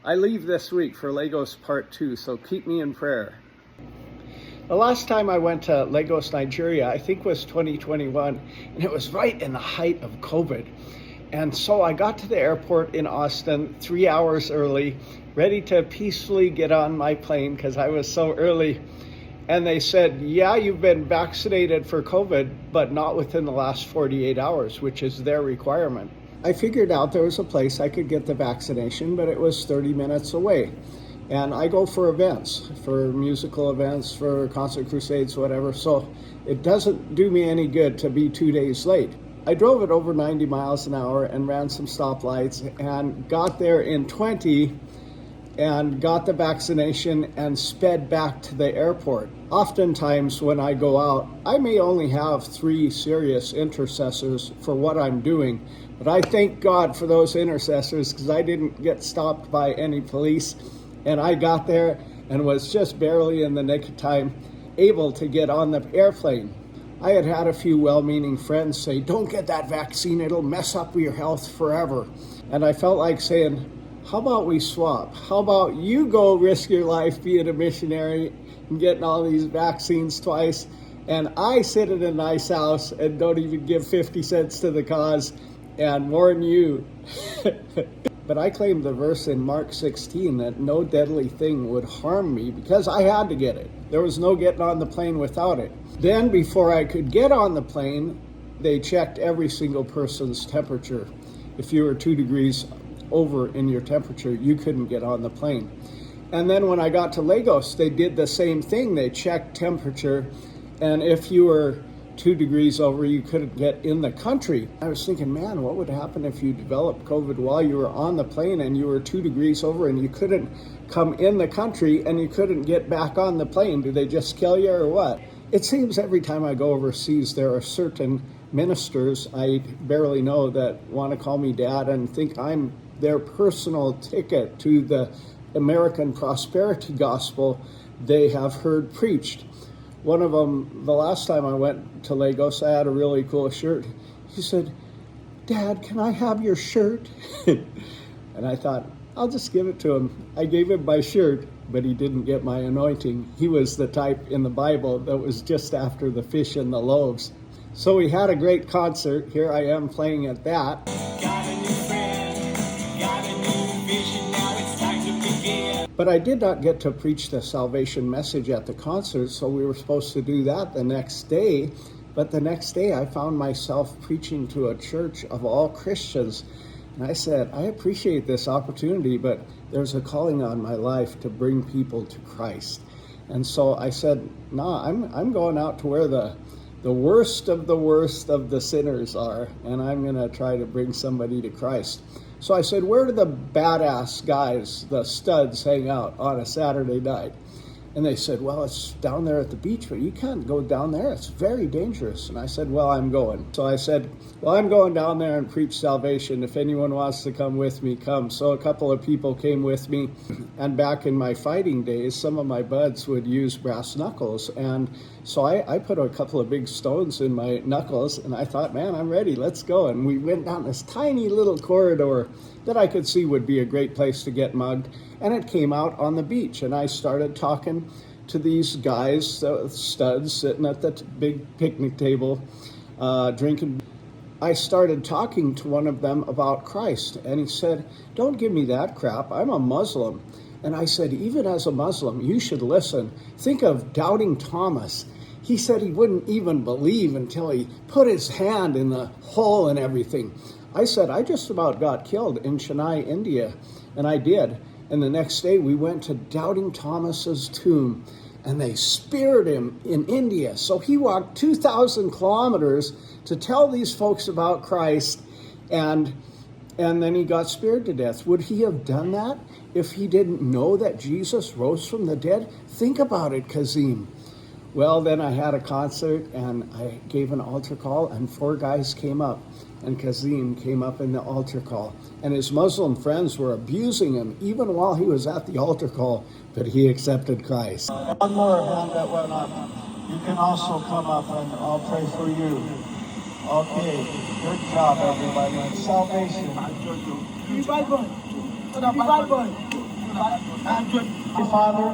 I leave this week for Lagos Part 2, so keep me in prayer. The last time I went to Lagos, Nigeria, I think was 2021, and it was right in the height of COVID. And so I got to the airport in Austin 3 hours early, ready to peacefully get on my plane because I was so early. And they said, yeah, you've been vaccinated for COVID, but not within the last 48 hours, which is their requirement. I figured out there was a place I could get the vaccination, but it was 30 minutes away. And I go for events, for musical events, for concert crusades, whatever. So it doesn't do me any good to be 2 days late. I drove at over 90 miles an hour and ran some stoplights and got there in 20 and got the vaccination and sped back to the airport. Oftentimes when I go out, I may only have 3 serious intercessors for what I'm doing, but I thank God for those intercessors because I didn't get stopped by any police. And I got there and was just barely in the nick of time able to get on the airplane. I had had a few well-meaning friends say, don't get that vaccine, it'll mess up your health forever. And I felt like saying, how about we swap? How about you go risk your life being a missionary and getting all these vaccines twice, and I sit in a nice house and don't even give 50 cents to the cause and warn you. But I claimed the verse in Mark 16 that no deadly thing would harm me because I had to get it. There was no getting on the plane without it. Then before I could get on the plane, they checked every single person's temperature. If you were 2 degrees over in your temperature, you couldn't get on the plane. And then when I got to Lagos, they did the same thing. They checked temperature, and if you were 2 degrees over, you couldn't get in the country. I was thinking, man, what would happen if you developed COVID while you were on the plane and you were 2 degrees over and you couldn't come in the country and you couldn't get back on the plane? Do they just kill you or what? It seems every time I go overseas, there are certain ministers I barely know that want to call me dad and think I'm their personal ticket to the American prosperity gospel they have heard preached. One of them, the last time I went to Lagos, I had a really cool shirt. He said, Dad, can I have your shirt? And I thought, I'll just give it to him. I gave him my shirt, but he didn't get my anointing. He was the type in the Bible that was just after the fish and the loaves. So we had a great concert. Here I am playing at that. Got a new friend, got a new vision, now it's time to begin. But I did not get to preach the salvation message at the concert, so we were supposed to do that the next day. But the next day I found myself preaching to a church of all Christians. And I said, I appreciate this opportunity, but there's a calling on my life to bring people to Christ. And so I said, I'm going out to where the worst of the sinners are, and I'm going to try to bring somebody to Christ. So I said, where do the badass guys, the studs, hang out on a Saturday night? And they said, well, it's down there at the beach, but you can't go down there. It's very dangerous. And I said, well, I'm going. So I said, well, I'm going down there and preach salvation. If anyone wants to come with me, come. So a couple of people came with me. And back in my fighting days, some of my buds would use brass knuckles. And so I put a couple of big stones in my knuckles, and I thought, man, I'm ready. Let's go. And we went down this tiny little corridor that I could see would be a great place to get mugged. And it came out on the beach, and I started talking to these guys, studs, sitting at the big picnic table, drinking. I started talking to one of them about Christ, and he said, don't give me that crap, I'm a Muslim. And I said, even as a Muslim, you should listen. Think of doubting Thomas. He said he wouldn't even believe until he put his hand in the hole and everything. I said, I just about got killed in Chennai, India, and I did. And the next day we went to Doubting Thomas's tomb, and they speared him in India. So he walked 2,000 kilometers to tell these folks about Christ, and then he got speared to death. Would he have done that if he didn't know that Jesus rose from the dead? Think about it, Kazim. Well, then I had a concert, and I gave an altar call, and 4 guys came up, and Kazim came up in the altar call. And his Muslim friends were abusing him, even while he was at the altar call, but he accepted Christ. One more hand that went up. You can also come up, and I'll pray for you. Okay, good job, everybody. Salvation. and to my Father.